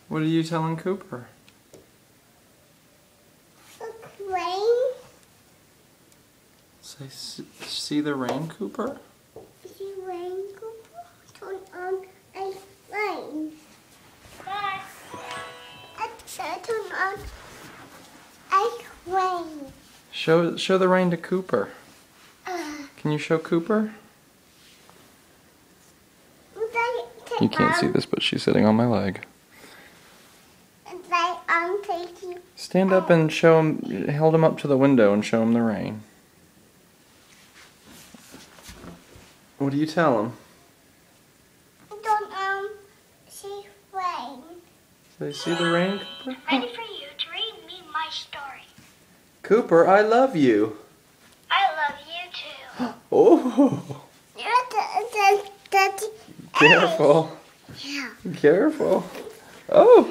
What are you telling Cooper? Look, rain. Say, see the rain, Cooper? See rain, Cooper? Turn on a rain. Bye. Turn on a rain. Show the rain to Cooper. Can you show Cooper? You can't see this, but she's sitting on my leg. Stand up and show him, hold him up to the window and show him the rain. What do you tell him? Don't see rain. Say, see the rain, Cooper? Ready for you to read me my story. Cooper, I love you. I love you too. Oh! Careful. Yeah. Careful. Oh!